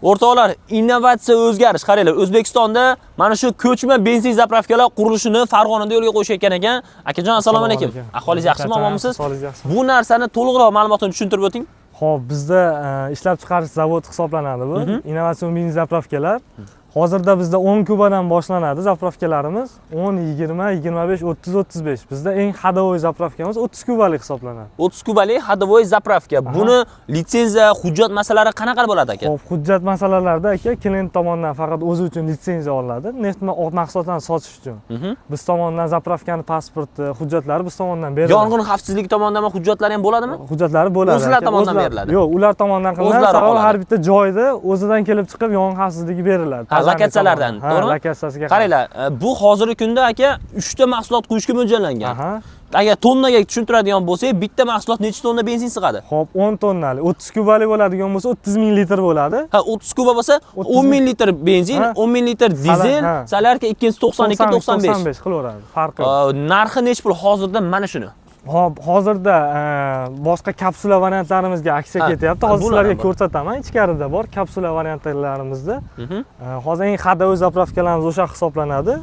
O'rtoqlar, innovatsiya o'zgarish. Qaranglar, O'zbekistonda mana shu ko'chma benzin zapravkalar qurilishini Farg'onada yo'lga qo'yishayotgan ekan. Akajon, assalomu alaykum. Ahvolingiz yaxshimi, omonmisiz? Bu narsani to'liqroq ma'lumotini tushuntirib o'ting. Xo'p, bizda ishlab chiqarish zavodi hisoblanadi bu. Innovatsion benzin zapravkalar. Hozirda bizda 10 kubadan boshlanadi zapravkalarimiz. 10, 20, 25, 30, 35. Bizda eng hadovoy zapravkamiz 30 kubalik hisoblanadi. 30 kubalik hadovoy zapravka. Buni litsenziya, hujjat masalalari qanaqa bo'ladi aka? Xo'p, hujjat masalalarida aka klient tomonidan faqat o'zi uchun litsenziya olinadi. Neft mahsulotlarini sotish uchun. Biz tomonidan zapravkani pasporti, hujjatlari biz tomonidan beriladi. Yong'in xavfsizligi tomonidan hujjatlari ham bo'ladimi? Hujjatlari bo'ladi. O'zlar tomonidan beriladi. Yo'q, ular tomonidan qilinadi. Har bitta joyda o'zidan kelib chiqib yong'in xavfsizligi beriladi. Lokatsiyalardan, to'g'rimi? Lokatsiyasiga. Qaranglar, bu hozirgi kunda aka 3 ta mahsulot qo'yishga mo'ljallangan. Agar tonnaga tushuntiradigan bo'lsak, bitta mahsulot necha tonna benzin sig'adi? Xo'p, 10 tonnali, 30 kubalik bo'ladigan bo'lsa 30 ming litr bo'ladi. Ha, 30 kuba bo'lsa 10 ming litr benzin, 10 ming litr dizel, salarga 292-95 qilaveradi. Farqi. Narxi necha pul hozirda mana shuni? Hop, hozirda boshqa kapsula variantlarimizga aksiya ketyapti. Hozir sizlarga ko'rsataman. Ichkarida bor kapsula variantlarimizda. Hozir eng hadovoy zapravkalarimiz o'sha hisoblanadi.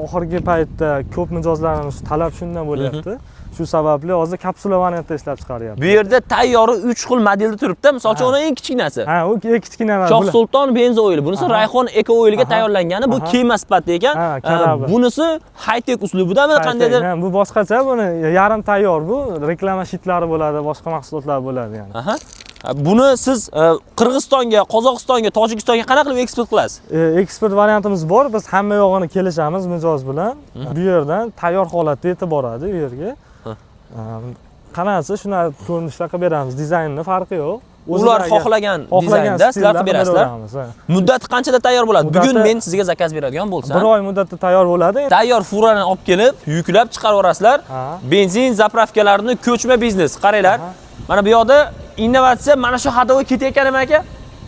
Oxirgi paytda ko'p mijozlarimiz talab shundan bo'lyapti. Shu sababli hozir kapsula variantda ishlab chiqaryapmiz. Bu yerda tayyori 3 xil modelda turibdi. Masalan, uni eng kichkinasi. Ha, u eng kichkinasi. Shoh Sulton benzin oyili. Bunisi Rayhon Eco oyiliga tayyorlangani, bu kema sifatida ekan. Bunisi high-tech uslubidami qandaydir? Bu boshqacha, buni yarim tayyor bu. Reklama shitlari bo'ladi, boshqa mahsulotlar bo'ladi yani. Buni siz Qirg'izistonga, Qozog'istonga, Tojikistonga qanaqa qilib eksport qilasiz? Eksport variantimiz bor. Biz hamma yo'g'ini kelishamiz mijoz bilan. Bu yerdan tayyor holatda yetib boradi u yerga. Qanasi shuni ko'rinishda qilib beramiz. Dizaynning farqi yo'q. Ular xohlagan dizaynda sizlar qilib berasizlar. Muddati qanchada tayyor bo'ladi? Bugun men sizga zakaz beradigan bo'lsam, 1 oy muddatda tayyor bo'ladi. Tayyor furani olib kelib, yuklab chiqaraverasizlar. Benzin zapravkalarini ko'chma biznes. Qaranglar. Mana bu yoqda innovatsiya mana shu hadovoy ketayotganmi aka?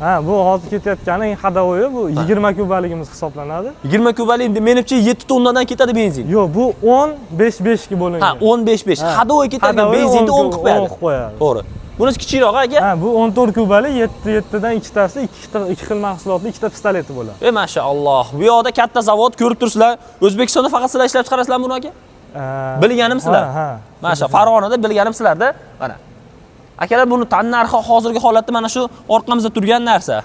Ha, bu hozir ketayotgani eng hadovoyi bu 20 kubaligimiz hisoblanadi. 20 kubalik menimcha 7 tonnadan ketadi benzin. Yo'q, bu 10-5-5 ga bo'lingan. Ha, 10-5-5. Hadovoy ketadigan benzinni 10 qilib qo'yadi. To'g'ri. Bunisi kichikroq aka? Ha, bu 14 kubalik, 7dan ikkitasi 2 xil mahsulotli 2 ta pistoleti bo'ladi. Mashaalloh. Bu yoqda katta zavod ko'rib turibsizlar. O'zbekistonda faqat sizlar ishlab chiqarasizlarmi buni aka? Bilganim sizlar. Ha. Mashaalloh, Farg'onada bilganim sizlarda. Mana. Akalar, buni tan narxi hozirgi holatda mana shu orqamizda turgan narsa.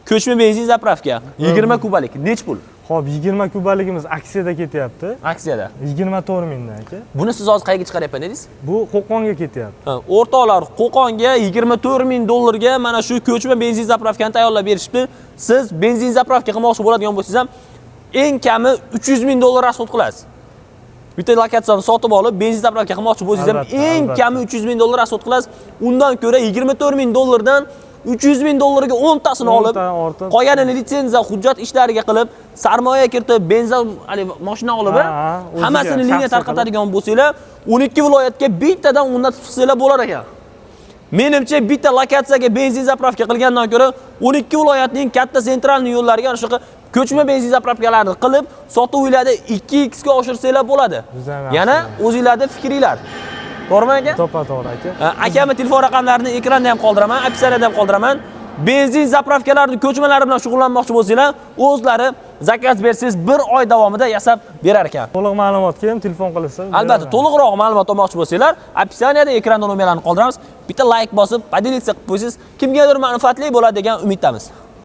Ko'chma benzin zapravka 20 kubalik. Nech pul? Xo'p, 20 kubaligimiz aksiyada ketyapti. Aksiyada 24 mingdan aka. Buni siz hozir qayerga chiqaryapsiz dedingiz? Bu Qo'qonga ketyapti. O'rtoqlar, Qo'qonga 24 ming dollarga mana shu ko'chma benzin zapravkani tayyorlab berishdi. Siz benzin zapravka qilmoqchi bo'ladigan bo'lsangiz ham eng kami 300 ming dollar rasxod qilasiz. Bitta lokatsiyani sotib olib, benzin zapravka qilmoqchi bo'lsangiz ham eng kami 300 ming dollar rasxod qilasiz. Undan ko'ra 24 ming dollardan 300 ming dollarga 10 tasini olib, qolganini litsenziya, hujjat ishlariga qilib, sarmoya kiritib, benzin, mashina olib, hammasini liniya tarqatadigan bo'lsanglar, 12 viloyatga bittadan o'rnatib chiqsanglar bo'lar ekan. Menimcha bitta lokatsiyaga benzin zapravka qilgandan ko'ra 12 viloyatning katta sentralniy yo'llariga ana shunaqa ko'chma benzin zapravkalarni qilib, sotuvlarni 2x ga oshirsanglar bo'ladi. Yana o'zingizlarda fikringlar. To'g'rimi aka? To'g'ri aka. Akamning telefon raqamlarini ekranda ham qoldiraman, opsiyada ham qoldiraman. Benzin zapravkalarning ko'chmalari bilan shug'ullanmoqchi bo'lsanglar, o'zlari zakaz bersangiz 1 oy davomida yasab berar ekan. To'liq ma'lumotga ham telefon qilasiz. Albatta, to'liqroq ma'lumot olmoqchi bo'lsanglar, opsiyada ekranda nomerlarni qoldiramiz. Bitta like bosib, podelиться qilib qo'ysangiz, kimgadir manfaatli bo'ladi degan umiddamiz.